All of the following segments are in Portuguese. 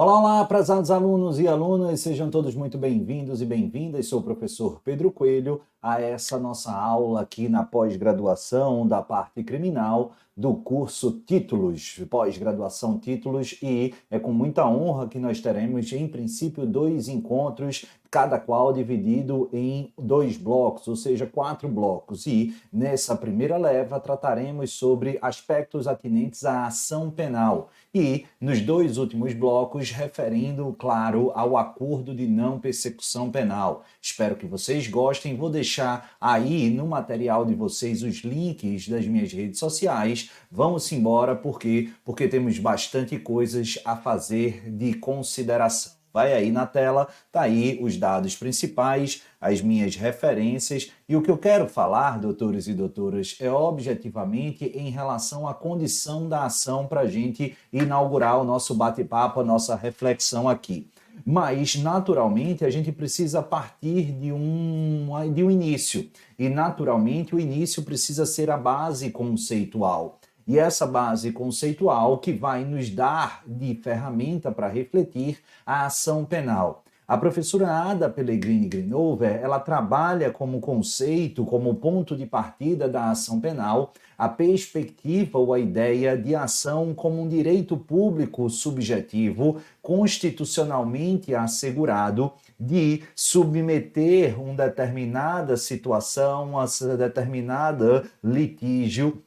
Olá, olá, prezados alunos e alunas, sejam todos muito bem-vindos e bem-vindas. Sou o professor Pedro Coelho a essa nossa aula aqui na pós-graduação da parte criminal do curso Títulos, pós-graduação Títulos, e é com muita honra que nós teremos, em princípio, 2 encontros, cada qual dividido em 2 blocos, ou seja, 4 blocos. E nessa primeira leva trataremos sobre aspectos atinentes à ação penal. E nos 2 últimos blocos, referindo, claro, ao acordo de não persecução penal. Espero que vocês gostem. Vou deixar aí no material de vocês os links das minhas redes sociais. Vamos embora, porque temos bastante coisas a fazer de consideração. Vai aí na tela, tá aí os dados principais, as minhas referências, e o que eu quero falar, doutores e doutoras, é objetivamente em relação à condição da ação para a gente inaugurar o nosso bate-papo, a nossa reflexão aqui. Mas, naturalmente, a gente precisa partir de um início, e naturalmente o início precisa ser a base conceitual. E essa base conceitual que vai nos dar de ferramenta para refletir a ação penal. A professora Ada Pellegrini Grinover, ela trabalha como conceito, como ponto de partida da ação penal, a perspectiva ou a ideia de ação como um direito público subjetivo, constitucionalmente assegurado, de submeter uma determinada situação, a determinada litígio,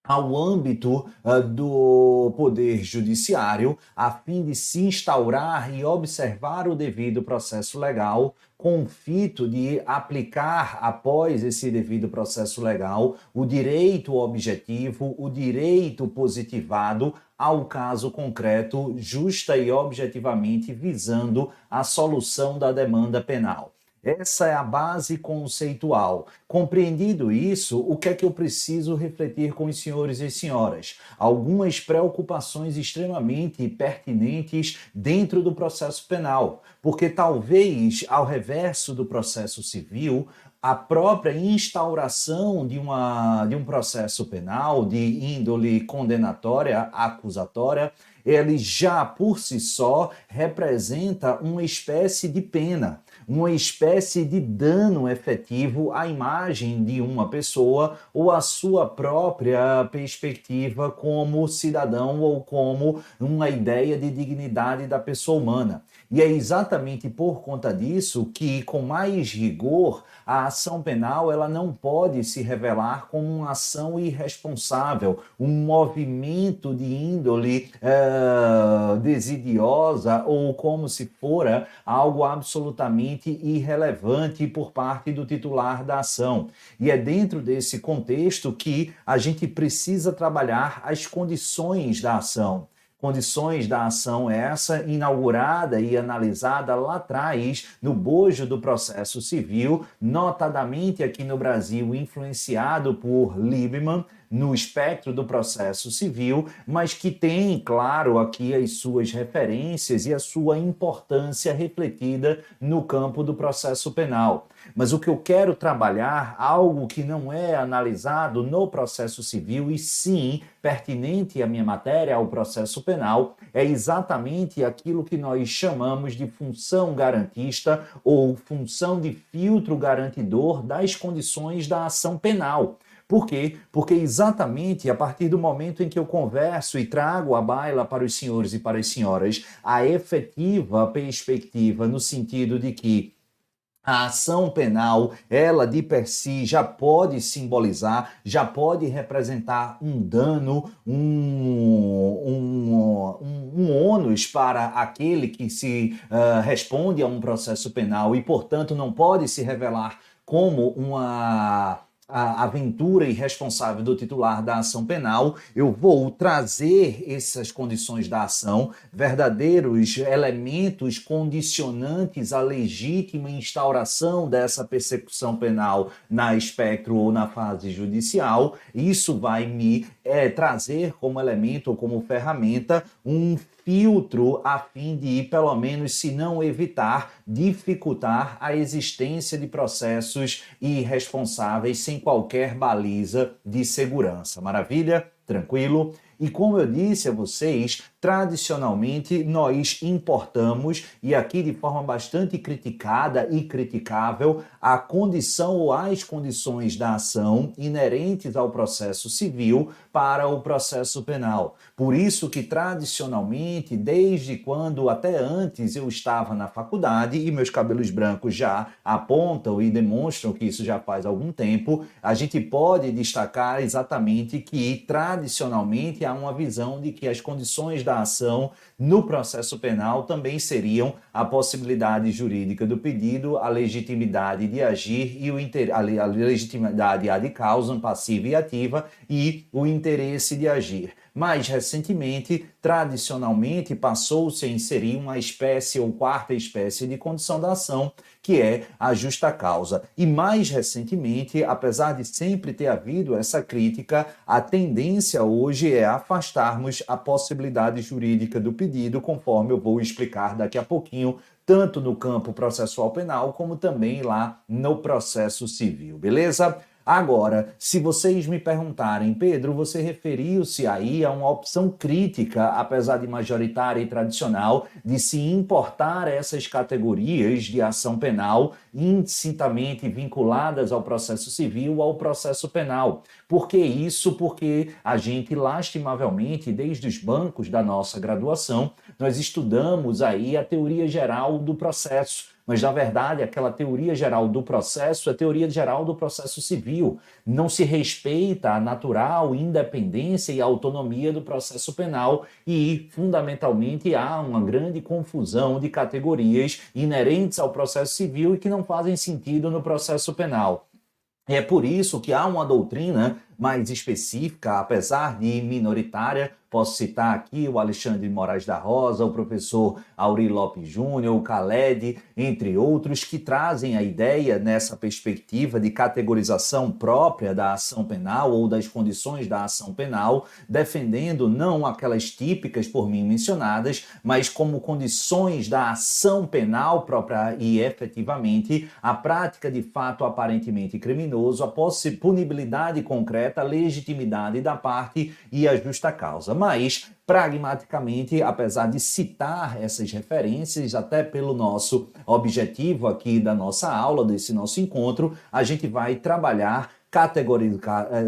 ao âmbito do Poder Judiciário, a fim de se instaurar e observar o devido processo legal, com o fito de aplicar, após esse devido processo legal, o direito objetivo, o direito positivado ao caso concreto, justa e objetivamente visando a solução da demanda penal. Essa é a base conceitual. Compreendido isso, o que é que eu preciso refletir com os senhores e senhoras? Algumas preocupações extremamente pertinentes dentro do processo penal, porque talvez, ao reverso do processo civil, a própria instauração de um processo penal de índole condenatória, acusatória, ele já por si só representa uma espécie de pena, uma espécie de dano efetivo à imagem de uma pessoa ou à sua própria perspectiva como cidadão ou como uma ideia de dignidade da pessoa humana. E é exatamente por conta disso que, com mais rigor, a ação penal ela não pode se revelar como uma ação irresponsável, um movimento de índole desidiosa ou como se fora algo absolutamente irrelevante por parte do titular da ação. E é dentro desse contexto que a gente precisa trabalhar as condições da ação. Condições da ação essa inaugurada e analisada lá atrás no bojo do processo civil, notadamente aqui no Brasil influenciado por Liebman, no espectro do processo civil, mas que tem, claro, aqui as suas referências e a sua importância refletida no campo do processo penal. Mas o que eu quero trabalhar, algo que não é analisado no processo civil e sim pertinente à minha matéria, ao processo penal, é exatamente aquilo que nós chamamos de função garantista ou função de filtro garantidor das condições da ação penal. Por quê? Porque exatamente a partir do momento em que eu converso e trago à baila para os senhores e para as senhoras a efetiva perspectiva no sentido de que a ação penal, ela de per si já pode simbolizar, já pode representar um dano, um ônus para aquele que se responde a um processo penal e, portanto, não pode se revelar como uma a aventura irresponsável do titular da ação penal. Eu vou trazer essas condições da ação, verdadeiros elementos condicionantes à legítima instauração dessa persecução penal na espectro ou na fase judicial. Isso vai me trazer como elemento ou como ferramenta um filtro a fim de, pelo menos, se não evitar, dificultar a existência de processos irresponsáveis sem qualquer baliza de segurança. Maravilha? Tranquilo? E como eu disse a vocês, tradicionalmente nós importamos, e aqui de forma bastante criticada e criticável, a condição ou as condições da ação inerentes ao processo civil para o processo penal. Por isso que tradicionalmente, desde quando até antes eu estava na faculdade, e meus cabelos brancos já apontam e demonstram que isso já faz algum tempo, a gente pode destacar exatamente que tradicionalmente há uma visão de que as condições da ação no processo penal também seriam a possibilidade jurídica do pedido, a legitimidade de agir e a legitimidade ad causam passiva e ativa e o interesse de agir. Mais recentemente, tradicionalmente, passou-se a inserir uma espécie ou quarta espécie de condição da ação, que é a justa causa. E mais recentemente, apesar de sempre ter havido essa crítica, a tendência hoje é afastarmos a possibilidade jurídica do pedido, conforme eu vou explicar daqui a pouquinho, tanto no campo processual penal, como também lá no processo civil, beleza? Agora, se vocês me perguntarem, Pedro, você referiu-se aí a uma opção crítica, apesar de majoritária e tradicional, de se importar essas categorias de ação penal indistintamente vinculadas ao processo civil ou ao processo penal. Por que isso? Porque a gente, lastimavelmente, desde os bancos da nossa graduação, nós estudamos aí a teoria geral do processo. Mas, na verdade, aquela teoria geral do processo é a teoria geral do processo civil. Não se respeita a natural independência e autonomia do processo penal e, fundamentalmente, há uma grande confusão de categorias inerentes ao processo civil e que não fazem sentido no processo penal. É por isso que há uma doutrina mais específica, apesar de minoritária. Posso citar aqui o Alexandre de Moraes da Rosa, o professor Auri Lopes Júnior, o Khaled, entre outros, que trazem a ideia nessa perspectiva de categorização própria da ação penal ou das condições da ação penal, defendendo não aquelas típicas por mim mencionadas, mas como condições da ação penal própria e efetivamente a prática de fato aparentemente criminoso, a punibilidade concreta, a legitimidade da parte e a justa causa. Mas, pragmaticamente, apesar de citar essas referências, até pelo nosso objetivo aqui da nossa aula, desse nosso encontro, a gente vai trabalhar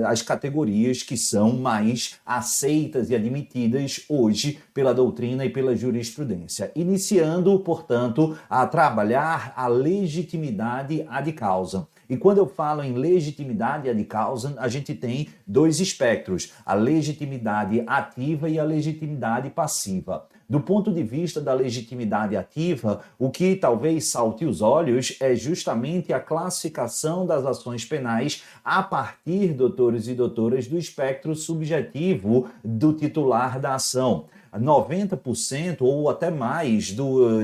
as categorias que são mais aceitas e admitidas hoje pela doutrina e pela jurisprudência, iniciando, portanto, a trabalhar a legitimidade ad causam. E quando eu falo em legitimidade ad causam, a gente tem dois espectros, a legitimidade ativa e a legitimidade passiva. Do ponto de vista da legitimidade ativa, o que talvez salte os olhos é justamente a classificação das ações penais a partir, doutores e doutoras, do espectro subjetivo do titular da ação. 90% ou até mais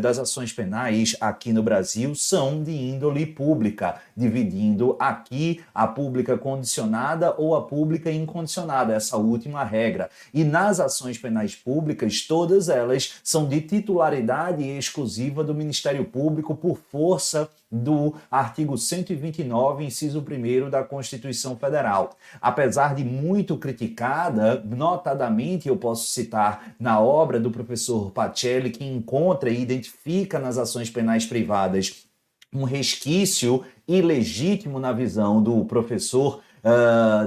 das ações penais aqui no Brasil são de índole pública, dividindo aqui a pública condicionada ou a pública incondicionada, essa última regra. E nas ações penais públicas, todas elas são de titularidade exclusiva do Ministério Público por força do artigo 129, inciso 1º da Constituição Federal. Apesar de muito criticada, notadamente eu posso citar na obra do professor Pacelli, que encontra e identifica nas ações penais privadas um resquício ilegítimo na visão do professor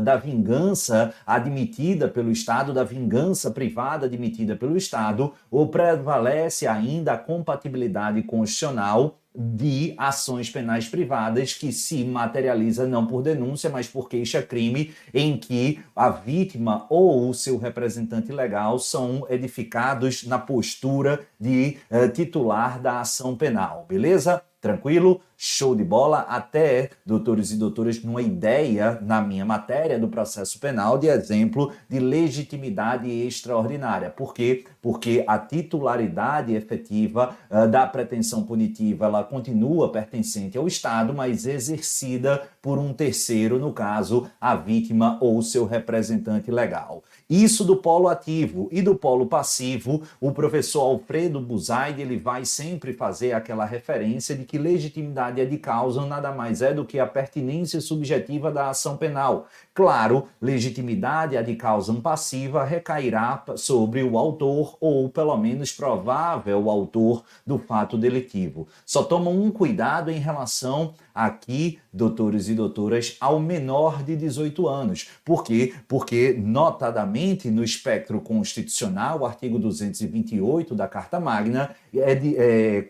da vingança admitida pelo Estado, da vingança privada admitida pelo Estado, ou prevalece ainda a compatibilidade constitucional de ações penais privadas que se materializa não por denúncia, mas por queixa-crime, em que a vítima ou o seu representante legal são edificados na postura de titular da ação penal, beleza? Tranquilo? Show de bola? Até, doutores e doutoras, numa ideia na minha matéria do processo penal de exemplo de legitimidade extraordinária. Por quê? Porque a titularidade efetiva da pretensão punitiva, ela continua pertencente ao Estado, mas exercida por um terceiro, no caso, a vítima ou seu representante legal. Isso do polo ativo. E do polo passivo, o professor Alfredo Buzaide, ele vai sempre fazer aquela referência de que legitimidade ad causam nada mais é do que a pertinência subjetiva da ação penal. Claro, legitimidade ad causam passiva recairá sobre o autor ou, pelo menos, provável autor do fato delitivo. Só tomam um cuidado em relação aqui, doutores e doutoras, ao menor de 18 anos. Por quê? Porque, notadamente, no espectro constitucional, o artigo 228 da Carta Magna,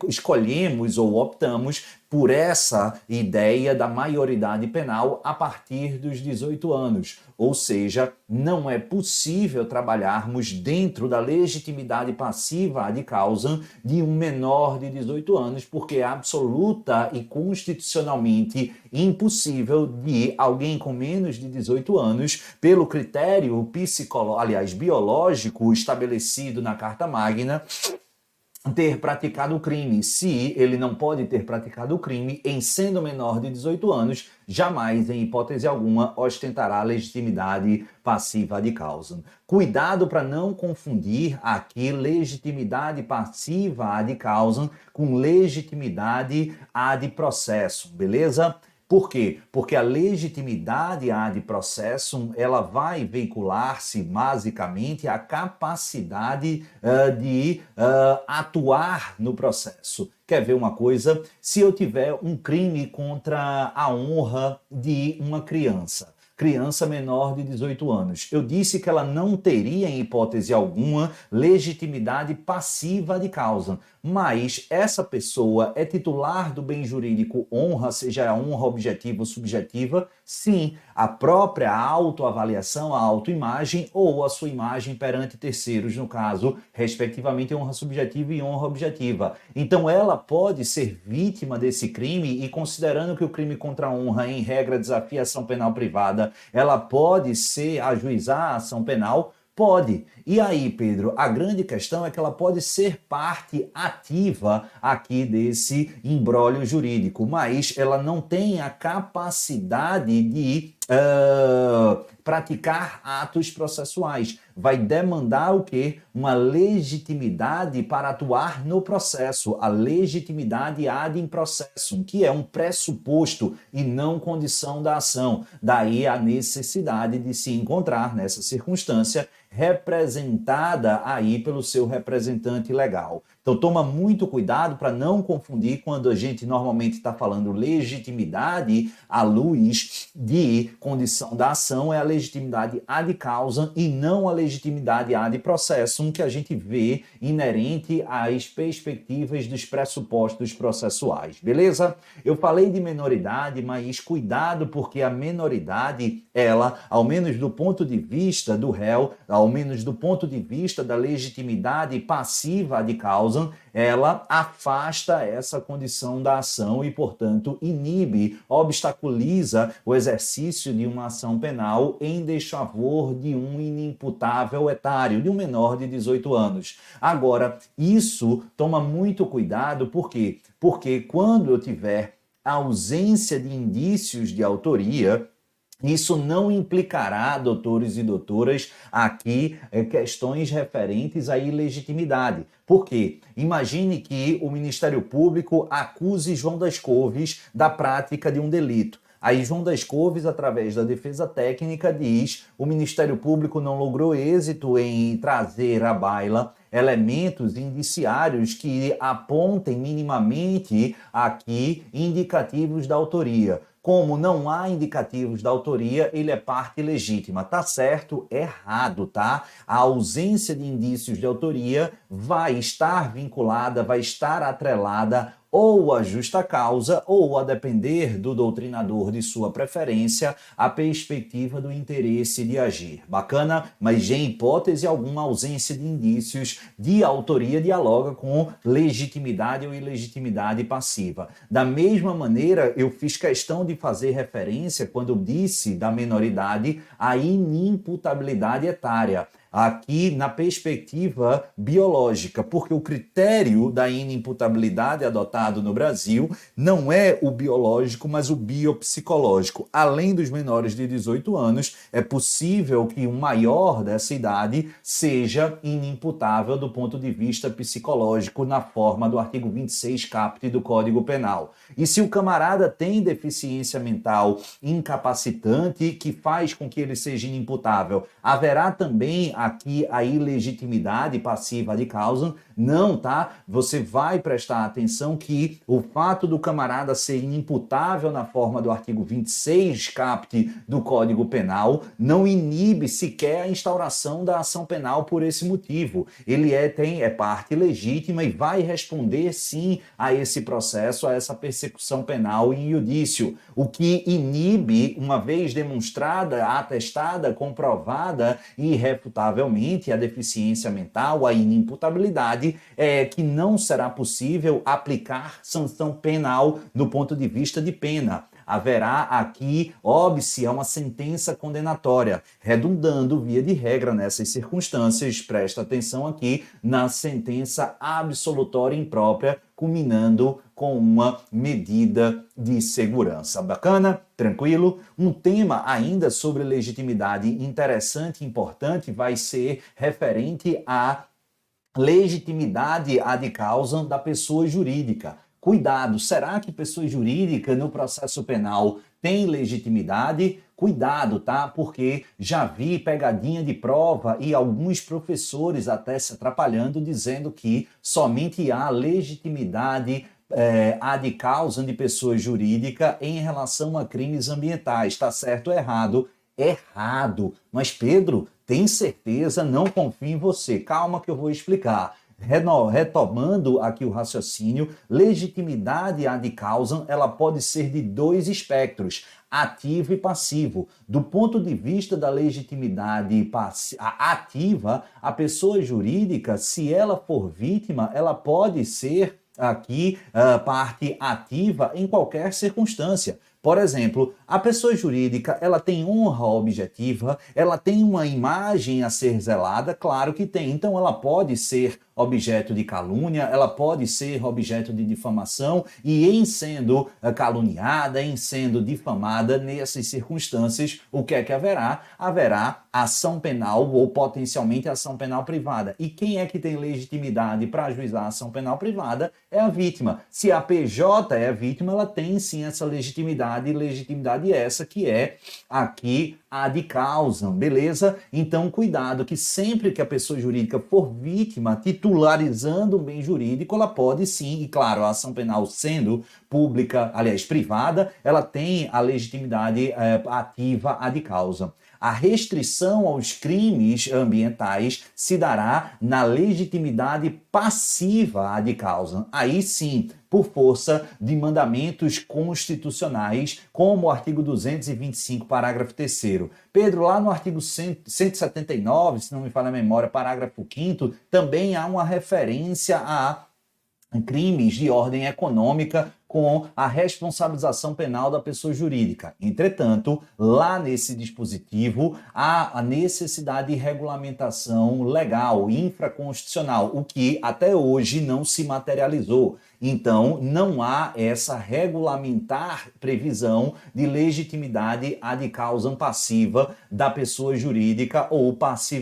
escolhemos ou optamos por essa ideia da maioridade penal a partir dos 18 anos. Ou seja, não é possível trabalharmos dentro da legitimidade passiva ad causam de um menor de 18 anos, porque é absoluta e constitucionalmente impossível de alguém com menos de 18 anos, pelo critério biológico estabelecido na Carta Magna, ter praticado o crime. Se ele não pode ter praticado o crime, em sendo menor de 18 anos, jamais, em hipótese alguma, ostentará legitimidade passiva ad causam. Cuidado para não confundir aqui legitimidade passiva ad causam com legitimidade ad processo, beleza? Por quê? Porque a legitimidade ad processum, ela vai veicular-se basicamente à capacidade de atuar no processo. Quer ver uma coisa? Se eu tiver um crime contra a honra de uma criança menor de 18 anos. Eu disse que ela não teria, em hipótese alguma, legitimidade passiva de causa, mas essa pessoa é titular do bem jurídico honra, seja a honra objetiva ou subjetiva? Sim, a própria autoavaliação, a autoimagem ou a sua imagem perante terceiros, no caso, respectivamente, honra subjetiva e honra objetiva. Então, ela pode ser vítima desse crime e, considerando que o crime contra a honra, em regra, desafia a ação penal privada, ela pode ajuizar a ação penal? Pode. E aí, Pedro, a grande questão é que ela pode ser parte ativa aqui desse imbróglio jurídico, mas ela não tem a capacidade de praticar atos processuais. Vai demandar o quê? Uma legitimidade para atuar no processo, a legitimidade ad in processum, que é um pressuposto e não condição da ação. Daí a necessidade de se encontrar nessa circunstância representada aí pelo seu representante legal. Então toma muito cuidado para não confundir quando a gente normalmente está falando legitimidade à luz de condição da ação, é a legitimidade ad causam e não a legitimidade ad processum que a gente vê inerente às perspectivas dos pressupostos processuais, beleza? Eu falei de menoridade, mas cuidado porque a menoridade, ela, ao menos do ponto de vista do réu, ao menos do ponto de vista da legitimidade passiva ad causam, ela afasta essa condição da ação e, portanto, inibe, obstaculiza o exercício de uma ação penal em desfavor de um inimputável etário, de um menor de 18 anos. Agora, isso toma muito cuidado, por quê? Porque quando eu tiver ausência de indícios de autoria, isso não implicará, doutores e doutoras, aqui questões referentes à ilegitimidade. Por quê? Imagine que o Ministério Público acuse João das Couves da prática de um delito. Aí João das Couves, através da defesa técnica, diz: o Ministério Público não logrou êxito em trazer à baila elementos indiciários que apontem minimamente aqui indicativos da autoria. Como não há indicativos da autoria, ele é parte legítima. Tá certo? Errado, tá? A ausência de indícios de autoria vai estar vinculada, vai estar atrelada ou a justa causa, ou a depender do doutrinador de sua preferência, a perspectiva do interesse de agir. Bacana? Mas em hipótese alguma, ausência de indícios de autoria dialoga com legitimidade ou ilegitimidade passiva. Da mesma maneira, eu fiz questão de fazer referência, quando eu disse da menoridade, à inimputabilidade etária. aqui na perspectiva biológica, porque o critério da inimputabilidade adotado no Brasil não é o biológico, mas o biopsicológico. Além dos menores de 18 anos, é possível que o maior dessa idade seja inimputável do ponto de vista psicológico na forma do artigo 26 caput do Código Penal. E se o camarada tem deficiência mental incapacitante que faz com que ele seja inimputável, haverá também aqui a ilegitimidade passiva de causa? Não, tá? Você vai prestar atenção que o fato do camarada ser inimputável na forma do artigo 26 caput do Código Penal não inibe sequer a instauração da ação penal por esse motivo. Ele é parte legítima e vai responder sim a esse processo, a essa persecução penal em judício. O que inibe, uma vez demonstrada, atestada, comprovada irrefutavelmente a deficiência mental, a inimputabilidade, é que não será possível aplicar sanção penal do ponto de vista de pena. Haverá aqui óbice a uma sentença condenatória, redundando, via de regra, nessas circunstâncias, presta atenção aqui, na sentença absolutória imprópria, culminando com uma medida de segurança. Bacana? Tranquilo? Um tema ainda sobre legitimidade interessante e importante vai ser referente à legitimidade ad causam da pessoa jurídica. Cuidado, será que pessoa jurídica no processo penal tem legitimidade? Cuidado, tá? Porque já vi pegadinha de prova e alguns professores até se atrapalhando dizendo que somente há legitimidade ad causam de pessoa jurídica em relação a crimes ambientais. Está certo ou errado? Errado. Mas Pedro, tem certeza? Não confio em você. Calma que eu vou explicar. Retomando aqui o raciocínio, legitimidade ad causam, ela pode ser de dois espectros, ativo e passivo. Do ponto de vista da legitimidade ativa, a pessoa jurídica, se ela for vítima, ela pode ser aqui parte ativa em qualquer circunstância. Por exemplo, a pessoa jurídica, ela tem honra objetiva, ela tem uma imagem a ser zelada, claro que tem. Então, ela pode ser objeto de calúnia, ela pode ser objeto de difamação e em sendo caluniada, em sendo difamada, nessas circunstâncias, o que é que haverá? Haverá ação penal ou potencialmente ação penal privada. E quem é que tem legitimidade para ajuizar a ação penal privada? É a vítima. Se a PJ é a vítima, ela tem sim essa legitimidade, legitimidade essa que é aqui ad causam, beleza? Então, cuidado que sempre que a pessoa jurídica for vítima, titularizando um bem jurídico, ela pode sim, e claro, a ação penal sendo pública, aliás, privada, ela tem a legitimidade ativa ad causam. A restrição aos crimes ambientais se dará na legitimidade passiva ad causam. Aí sim, por força de mandamentos constitucionais, como o artigo 225, parágrafo 3º. Pedro, lá no artigo 179, se não me falha a memória, parágrafo 5º, também há uma referência a crimes de ordem econômica com a responsabilização penal da pessoa jurídica. Entretanto, lá nesse dispositivo, há a necessidade de regulamentação legal, infraconstitucional, o que até hoje não se materializou. Então, não há essa regulamentar previsão de legitimidade ad causam passiva da pessoa jurídica ou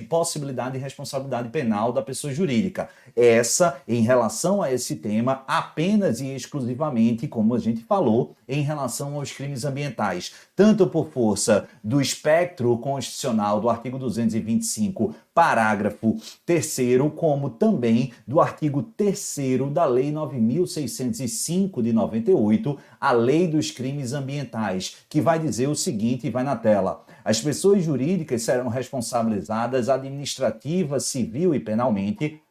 possibilidade de responsabilidade penal da pessoa jurídica. Essa, em relação a esse tema, apenas e exclusivamente, como a gente falou, em relação aos crimes ambientais, tanto por força do espectro constitucional do artigo 225, parágrafo 3º, como também do artigo 3º da Lei 9.605 de 98, a Lei dos Crimes Ambientais, que vai dizer o seguinte, vai na tela: as pessoas jurídicas serão responsabilizadas administrativa, civil e penalmente,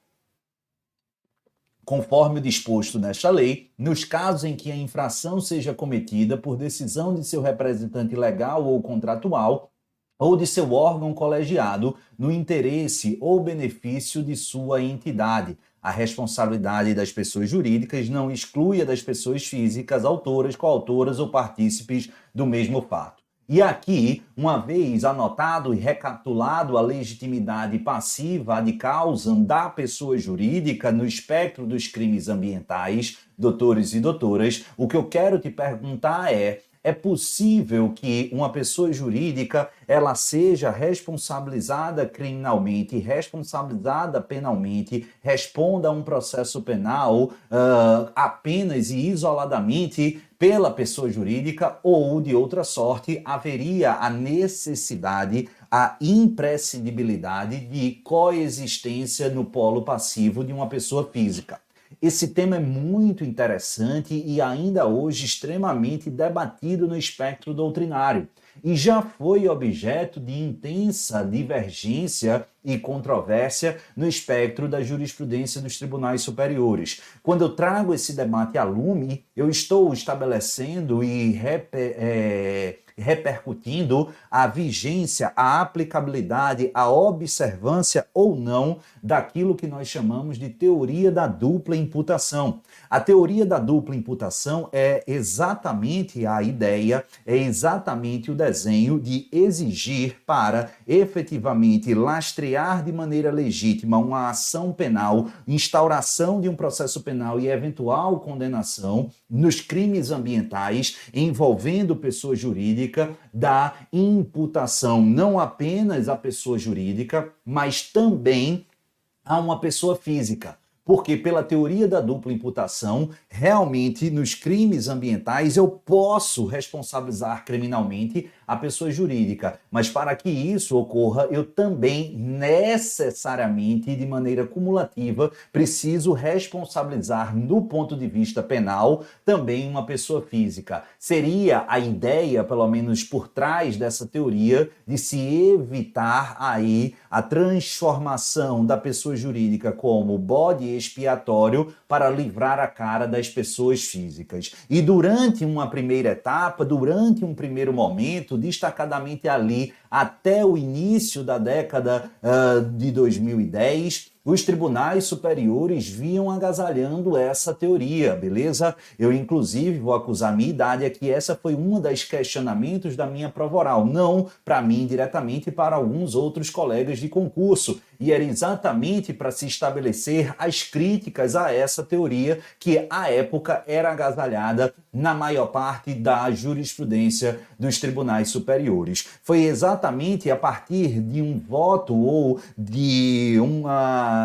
conforme o disposto nesta lei, nos casos em que a infração seja cometida por decisão de seu representante legal ou contratual ou de seu órgão colegiado no interesse ou benefício de sua entidade. A responsabilidade das pessoas jurídicas não exclui a das pessoas físicas, autoras, coautoras ou partícipes do mesmo fato. E aqui, uma vez anotado e recapitulado a legitimidade passiva de causa da pessoa jurídica no espectro dos crimes ambientais, doutores e doutoras, o que eu quero te perguntar é possível que uma pessoa jurídica ela seja responsabilizada criminalmente, responsabilizada penalmente, responda a um processo penal apenas e isoladamente pela pessoa jurídica ou, de outra sorte, haveria a necessidade, a imprescindibilidade de coexistência no polo passivo de uma pessoa física. Esse tema é muito interessante e ainda hoje extremamente debatido no espectro doutrinário e já foi objeto de intensa divergência e controvérsia no espectro da jurisprudência dos tribunais superiores. Quando eu trago esse debate a lume, eu estou estabelecendo e repercutindo a vigência, a aplicabilidade, a observância ou não daquilo que nós chamamos de teoria da dupla imputação. A teoria da dupla imputação é exatamente a ideia, é exatamente o desenho de exigir para efetivamente lastrear de maneira legítima uma ação penal, instauração de um processo penal e eventual condenação nos crimes ambientais envolvendo pessoa jurídica, da imputação não apenas à pessoa jurídica, mas também a uma pessoa física. Porque pela teoria da dupla imputação, realmente nos crimes ambientais eu posso responsabilizar criminalmente a pessoa jurídica, mas para que isso ocorra, eu também necessariamente, de maneira cumulativa, preciso responsabilizar do ponto de vista penal também uma pessoa física. Seria a ideia, pelo menos por trás dessa teoria, de se evitar aí a transformação da pessoa jurídica como bode expiatório para livrar a cara das pessoas físicas. E durante uma primeira etapa, durante um primeiro momento, destacadamente ali até o início da década de 2010, os tribunais superiores vinham agasalhando essa teoria, beleza? Eu, inclusive, vou acusar minha idade aqui, essa foi uma das questionamentos da minha prova oral, não para mim diretamente, para alguns outros colegas de concurso. E era exatamente para se estabelecer as críticas a essa teoria que, à época, era agasalhada na maior parte da jurisprudência dos tribunais superiores. Foi exatamente a partir de um voto ou de uma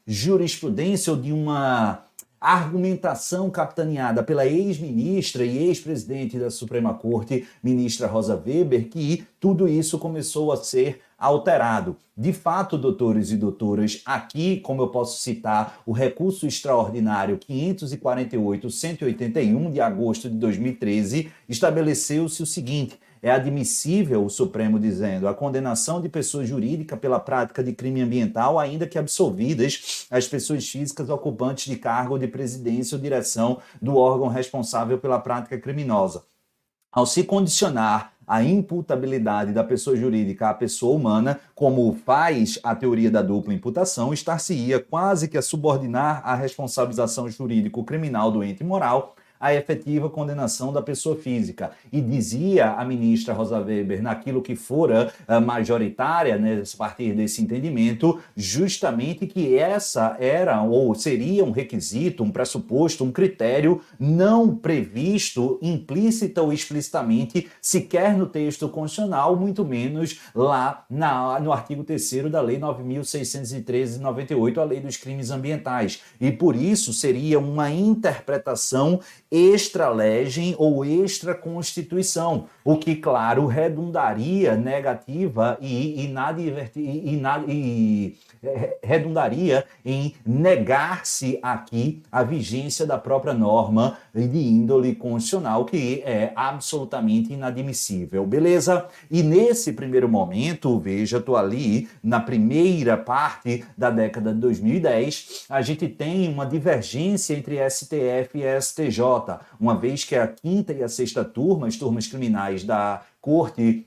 jurisprudência ou de uma argumentação capitaneada pela ex-ministra e ex-presidente da Suprema Corte, ministra Rosa Weber, que tudo isso começou a ser alterado. De fato, doutores e doutoras, aqui, como eu posso citar, o recurso extraordinário 548-181 de agosto de 2013, estabeleceu-se o seguinte: é admissível, o Supremo dizendo, a condenação de pessoa jurídica pela prática de crime ambiental, ainda que absolvidas as pessoas físicas ocupantes de cargo de presidência ou direção do órgão responsável pela prática criminosa. Ao se condicionar a imputabilidade da pessoa jurídica à pessoa humana, como faz a teoria da dupla imputação, estar-se-ia quase que a subordinar a responsabilização jurídico-criminal do ente moral a efetiva condenação da pessoa física. E dizia a ministra Rosa Weber, naquilo que fora majoritária, né, a partir desse entendimento, justamente que essa era ou seria um requisito, um pressuposto, um critério não previsto implícita ou explicitamente sequer no texto constitucional, muito menos lá no artigo 3º da Lei 9.613 de 98, a Lei dos Crimes Ambientais. E por isso seria uma interpretação extra-legem ou extra-constituição, o que, claro, redundaria negativa e redundaria em negar-se aqui a vigência da própria norma de índole constitucional, que é absolutamente inadmissível, beleza? E nesse primeiro momento, veja, estou ali na primeira parte da década de 2010, a gente tem uma divergência entre STF e STJ, uma vez que a quinta e a sexta turma, as turmas criminais da Corte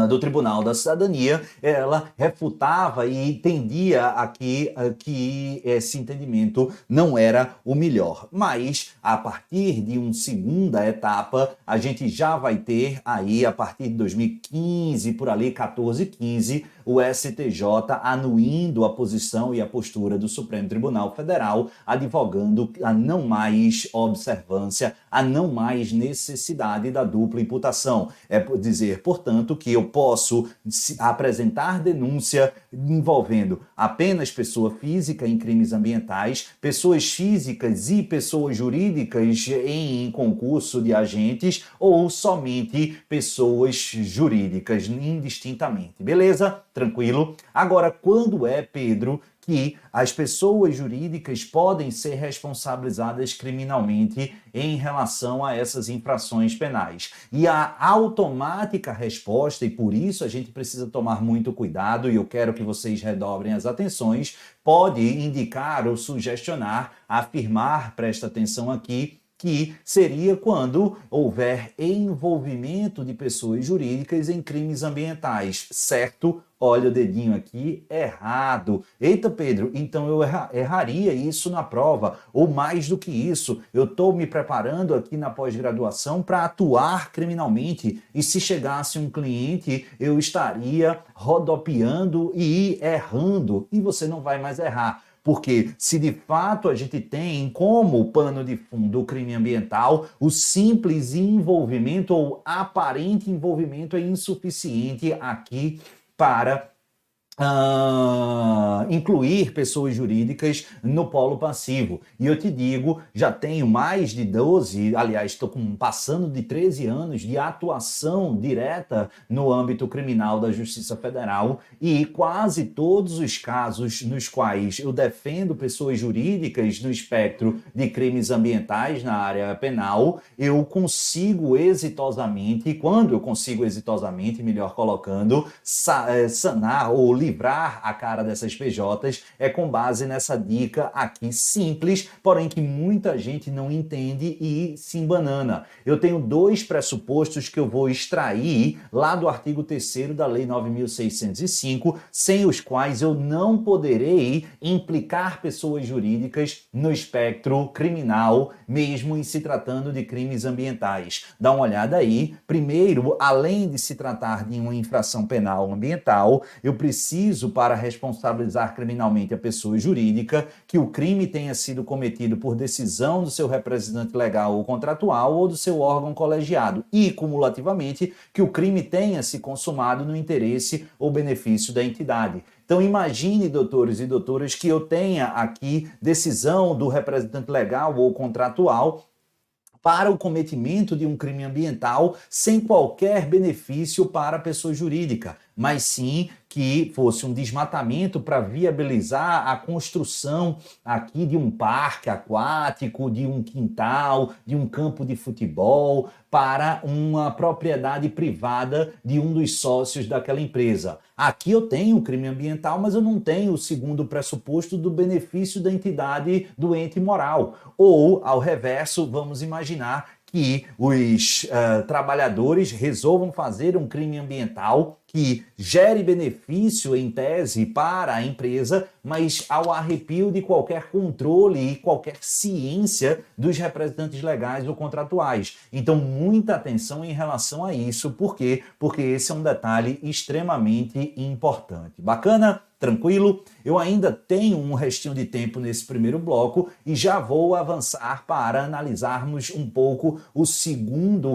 do Tribunal da Cidadania, ela refutava e entendia aqui que esse entendimento não era o melhor. Mas, a partir de uma segunda etapa, a gente já vai ter aí, a partir de 2015, por ali, 14, 15, o STJ anuindo a posição e a postura do Supremo Tribunal Federal, advogando a não mais observância, a não mais necessidade da dupla imputação. É dizer, portanto, que eu posso apresentar denúncia envolvendo apenas pessoa física em crimes ambientais, pessoas físicas e pessoas jurídicas em concurso de agentes ou somente pessoas jurídicas, indistintamente. Beleza? Tranquilo? Agora, quando é, Pedro, que as pessoas jurídicas podem ser responsabilizadas criminalmente em relação a essas infrações penais? E a automática resposta, e por isso a gente precisa tomar muito cuidado, e eu quero que vocês redobrem as atenções, pode indicar ou sugestionar, afirmar, presta atenção aqui, que seria quando houver envolvimento de pessoas jurídicas em crimes ambientais, certo? Olha o dedinho aqui, errado. Eita, Pedro, então eu erraria isso na prova, ou mais do que isso, eu estou me preparando aqui na pós-graduação para atuar criminalmente, e se chegasse um cliente, eu estaria rodopiando e errando, e você não vai mais errar. Porque se de fato a gente tem como pano de fundo o crime ambiental, o simples envolvimento ou aparente envolvimento é insuficiente aqui para incluir pessoas jurídicas no polo passivo. E eu te digo, já tenho mais de 12, aliás, estou passando de 13 anos de atuação direta no âmbito criminal da Justiça Federal, e quase todos os casos nos quais eu defendo pessoas jurídicas no espectro de crimes ambientais na área penal, eu consigo exitosamente, quando eu consigo exitosamente, melhor colocando, sanar ou livrar a cara dessas PJs, é com base nessa dica aqui simples, porém que muita gente não entende e se embanana. Eu tenho dois pressupostos que eu vou extrair lá do artigo 3º da Lei 9.605, sem os quais eu não poderei implicar pessoas jurídicas no espectro criminal, mesmo em se tratando de crimes ambientais. Dá uma olhada aí. Primeiro, além de se tratar de uma infração penal ambiental, eu preciso, para responsabilizar criminalmente a pessoa jurídica, que o crime tenha sido cometido por decisão do seu representante legal ou contratual ou do seu órgão colegiado e, cumulativamente, que o crime tenha se consumado no interesse ou benefício da entidade. Então imagine, doutores e doutoras, que eu tenha aqui decisão do representante legal ou contratual para o cometimento de um crime ambiental sem qualquer benefício para a pessoa jurídica, mas sim que fosse um desmatamento para viabilizar a construção aqui de um parque aquático, de um quintal, de um campo de futebol, para uma propriedade privada de um dos sócios daquela empresa. Aqui eu tenho o crime ambiental, mas eu não tenho o segundo pressuposto do benefício da entidade do ente moral. Ou, ao reverso, vamos imaginar que os trabalhadores resolvam fazer um crime ambiental que gere benefício em tese para a empresa, mas ao arrepio de qualquer controle e qualquer ciência dos representantes legais ou contratuais. Então, muita atenção em relação a isso. Por quê? Porque esse é um detalhe extremamente importante. Bacana? Tranquilo? Eu ainda tenho um restinho de tempo nesse primeiro bloco e já vou avançar para analisarmos um pouco a segunda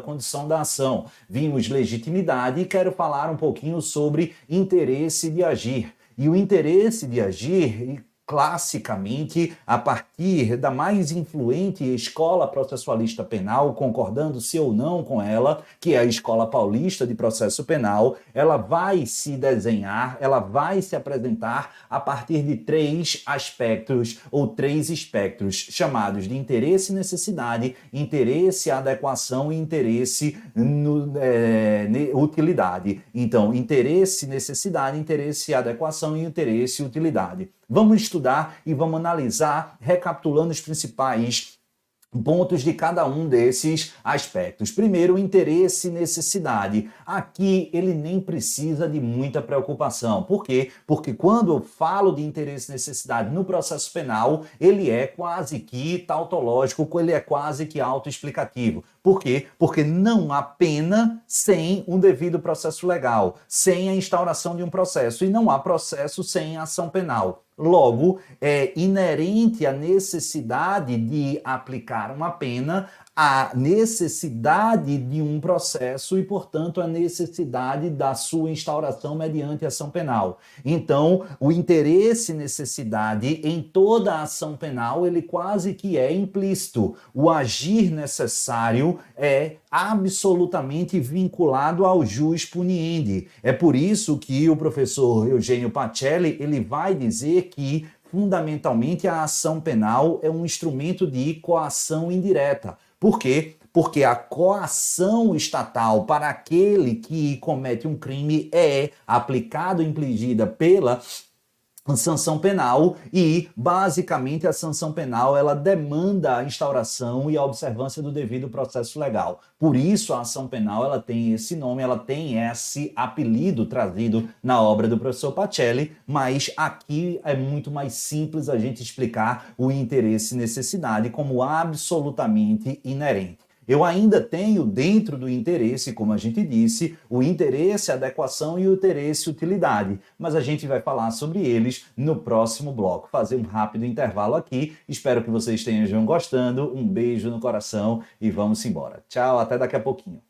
condição da ação. Vimos legitimidade e quero falar um pouquinho sobre interesse de agir. E o interesse de agir, classicamente, a partir da mais influente escola processualista penal, concordando se ou não com ela, que é a Escola Paulista de Processo Penal, ela vai se desenhar, ela vai se apresentar a partir de três aspectos ou três espectros chamados de interesse e necessidade, interesse, adequação e interesse utilidade. Então, interesse, necessidade, interesse, adequação e interesse e utilidade. Vamos estudar e vamos analisar, recapitulando os principais pontos de cada um desses aspectos. Primeiro, interesse e necessidade. Aqui ele nem precisa de muita preocupação. Por quê? Porque quando eu falo de interesse e necessidade no processo penal, ele é quase que tautológico, ele é quase que autoexplicativo. Por quê? Porque não há pena sem um devido processo legal, sem a instauração de um processo, e não há processo sem ação penal. Logo, é inerente à necessidade de aplicar uma pena, a necessidade de um processo e, portanto, a necessidade da sua instauração mediante ação penal. Então, o interesse e necessidade em toda a ação penal, ele quase que é implícito. O agir necessário é absolutamente vinculado ao jus puniendi. É por isso que o professor Eugênio Pacelli, ele vai dizer que fundamentalmente a ação penal é um instrumento de coação indireta. Por quê? Porque a coação estatal para aquele que comete um crime é aplicada ou infligida pela sanção penal e, basicamente, a sanção penal ela demanda a instauração e a observância do devido processo legal. Por isso, a ação penal ela tem esse nome, ela tem esse apelido trazido na obra do professor Pacelli, mas aqui é muito mais simples a gente explicar o interesse e necessidade como absolutamente inerente. Eu ainda tenho dentro do interesse, como a gente disse, o interesse, adequação e o interesse, utilidade. Mas a gente vai falar sobre eles no próximo bloco. Fazer um rápido intervalo aqui. Espero que vocês estejam gostando. Um beijo no coração e vamos embora. Tchau, até daqui a pouquinho.